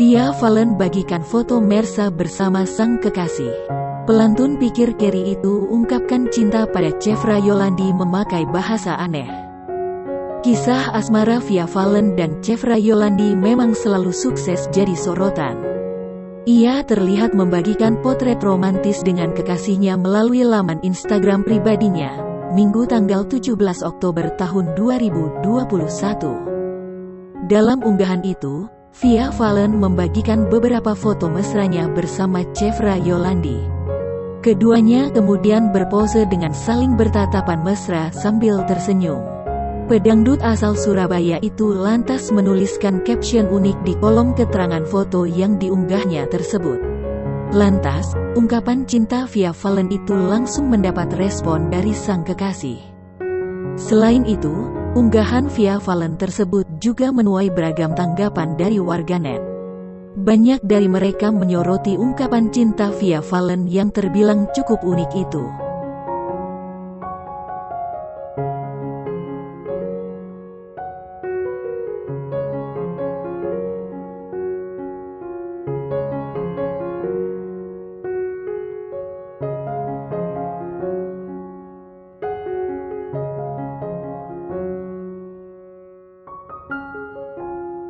Via Valen bagikan foto Mersa bersama sang kekasih. Pelantun pikir Carrie itu ungkapkan cinta pada Chevra Yolandi memakai bahasa aneh. Kisah asmara Via Valen dan Chevra Yolandi memang selalu sukses jadi sorotan. Ia terlihat membagikan potret romantis dengan kekasihnya melalui laman Instagram pribadinya, Minggu tanggal 17 Oktober tahun 2021. Dalam unggahan itu, Via Valen membagikan beberapa foto mesranya bersama Chevra Yolandi. Keduanya kemudian berpose dengan saling bertatapan mesra sambil tersenyum. Pedangdut asal Surabaya itu lantas menuliskan caption unik di kolom keterangan foto yang diunggahnya tersebut. Lantas, ungkapan cinta Via Valen itu langsung mendapat respon dari sang kekasih. Selain itu, unggahan Via Valen tersebut juga menuai beragam tanggapan dari warganet. Banyak dari mereka menyoroti ungkapan cinta Via Valen yang terbilang cukup unik itu.